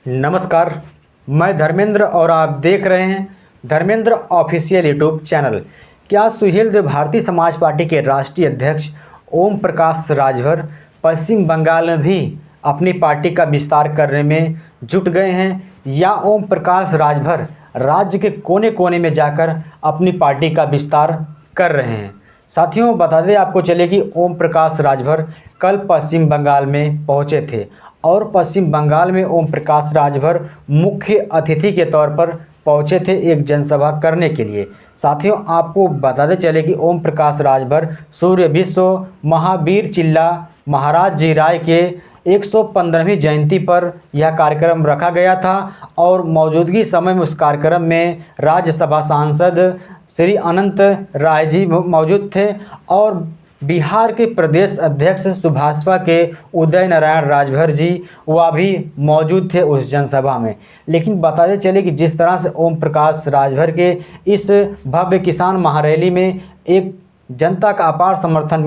नमस्कार, मैं धर्मेंद्र और आप देख रहे हैं धर्मेंद्र ऑफिशियल यूट्यूब चैनल। क्या सुहेलदेव भारतीय समाज पार्टी के राष्ट्रीय अध्यक्ष ओम प्रकाश राजभर पश्चिम बंगाल में भी अपनी पार्टी का विस्तार करने में जुट गए हैं, या ओम प्रकाश राजभर राज्य के कोने कोने में जाकर अपनी पार्टी का विस्तार कर रहे हैं? साथियों, बता दें आपको चले कि ओम प्रकाश राजभर कल पश्चिम बंगाल में पहुंचे थे और पश्चिम बंगाल में ओम प्रकाश राजभर मुख्य अतिथि के तौर पर पहुंचे थे एक जनसभा करने के लिए। साथियों, आपको बताते चले कि ओम प्रकाश राजभर सूर्य विश्व महावीर चिल्ला महाराज जी राय के 115वीं जयंती पर यह कार्यक्रम रखा गया था और मौजूदगी समय में उस कार्यक्रम में राज्यसभा सांसद श्री अनंत राय जी मौजूद थे और बिहार के प्रदेश अध्यक्ष सुभाषपा के उदय नारायण राजभर जी वह भी मौजूद थे उस जनसभा में। लेकिन बताते चले कि जिस तरह से ओम प्रकाश राजभर के इस भव्य किसान महारैली में एक जनता का अपार समर्थन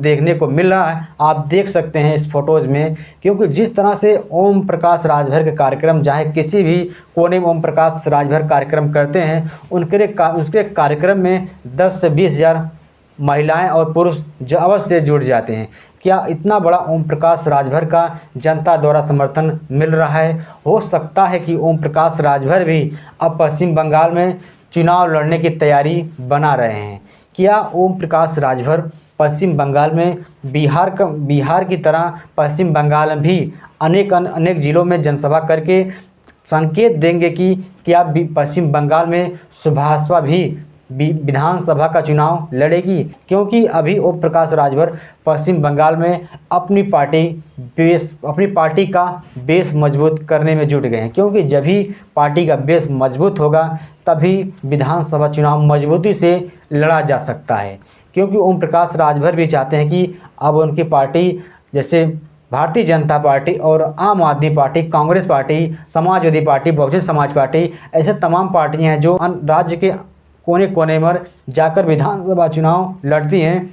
देखने को मिल रहा है, आप देख सकते हैं इस फोटोज़ में। क्योंकि जिस तरह से ओम प्रकाश राजभर के कार्यक्रम, चाहे किसी भी कोने में ओम प्रकाश राजभर कार्यक्रम करते हैं, उसके कार्यक्रम में 10 से 20 हज़ार महिलाएं और पुरुष अवश्य जुड़ जाते हैं। क्या इतना बड़ा ओम प्रकाश राजभर का जनता द्वारा समर्थन मिल रहा है? हो सकता है कि ओम प्रकाश राजभर भी अब पश्चिम बंगाल में चुनाव लड़ने की तैयारी बना रहे हैं। क्या ओम प्रकाश राजभर पश्चिम बंगाल में बिहार की तरह पश्चिम बंगाल में भी अनेक जिलों में जनसभा करके संकेत देंगे कि क्या पश्चिम बंगाल में सुभाषपा भी विधानसभा का चुनाव लड़ेगी? क्योंकि अभी ओम प्रकाश राजभर पश्चिम बंगाल में अपनी पार्टी का बेस मजबूत करने में जुट गए हैं। क्योंकि जब भी पार्टी का बेस मजबूत होगा तभी विधानसभा चुनाव मजबूती से लड़ा जा सकता है। क्योंकि ओम प्रकाश राजभर भी चाहते हैं कि अब उनकी पार्टी, जैसे भारतीय जनता पार्टी और Aam Aadmi party, Congress party, Samajwadi party, Bahujan Samaj party, ऐसे तमाम पार्टियां हैं जो राज्य के कोने कोने में जाकर विधानसभा चुनाव लड़ती हैं।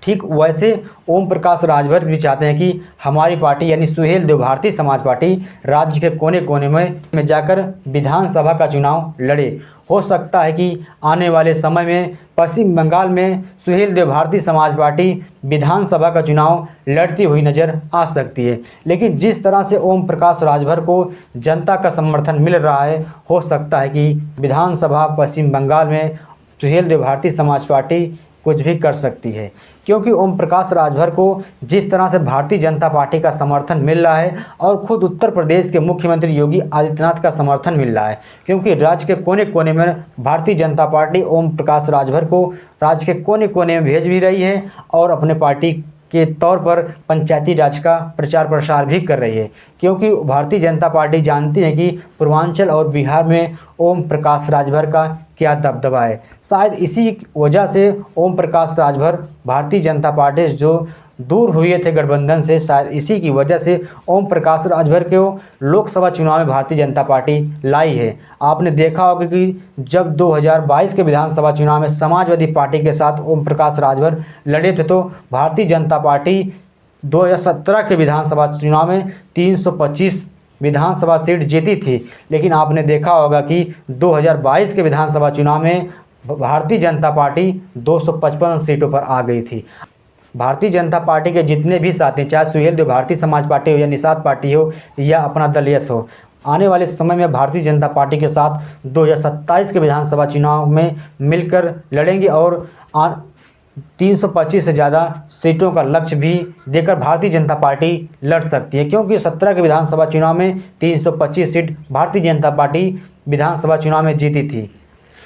ठीक वैसे ओम प्रकाश राजभर भी चाहते हैं कि हमारी पार्टी यानी सुहेलदेव भारतीय समाज पार्टी राज्य के कोने कोने में जाकर विधानसभा का चुनाव लड़े। हो सकता है कि आने वाले समय में पश्चिम बंगाल में सुहेलदेव भारतीय समाज पार्टी विधानसभा का चुनाव लड़ती हुई नज़र आ सकती है। लेकिन जिस तरह से ओम प्रकाश राजभर को जनता का समर्थन मिल रहा है, हो सकता है कि विधानसभा पश्चिम बंगाल में सुहेलदेव भारतीय समाज पार्टी कुछ भी कर सकती है। क्योंकि ओम प्रकाश राजभर को जिस तरह से भारतीय जनता पार्टी का समर्थन मिल रहा है और खुद उत्तर प्रदेश के मुख्यमंत्री योगी आदित्यनाथ का समर्थन मिल रहा है, क्योंकि राज्य के कोने कोने में भारतीय जनता पार्टी ओम प्रकाश राजभर को राज्य के कोने कोने में भेज भी रही है और अपने पार्टी के तौर पर पंचायती राज का प्रचार प्रसार भी कर रही है। क्योंकि भारतीय जनता पार्टी जानती है कि पूर्वांचल और बिहार में ओम प्रकाश राजभर का क्या दबदबा है। शायद इसी वजह से ओम प्रकाश राजभर भारतीय जनता पार्टी जो दूर हुए थे गठबंधन से, शायद इसी की वजह से ओम प्रकाश राजभर को लोकसभा चुनाव में भारतीय जनता पार्टी लाई है। आपने देखा होगा कि जब 2022 के विधानसभा चुनाव में समाजवादी पार्टी के साथ ओम प्रकाश राजभर लड़े थे तो भारतीय जनता पार्टी 2017 के विधानसभा चुनाव में 325 विधानसभा सीट जीती थी। लेकिन आपने देखा होगा कि 2022 के विधानसभा चुनाव में भारतीय जनता पार्टी 255 सीटों पर आ गई थी। भारतीय जनता पार्टी के जितने भी साथी, चाहे सुहेलदेव भारतीय समाज पार्टी हो या निषाद पार्टी हो या अपना दल यस हो, आने वाले समय में भारतीय जनता पार्टी के साथ 2027 के विधानसभा चुनाव में मिलकर लड़ेंगे और 325 से ज़्यादा सीटों का लक्ष्य भी देकर भारतीय जनता पार्टी लड़ सकती है। क्योंकि 17 के विधानसभा चुनाव में 325 सीट भारतीय जनता पार्टी विधानसभा चुनाव में जीती थी।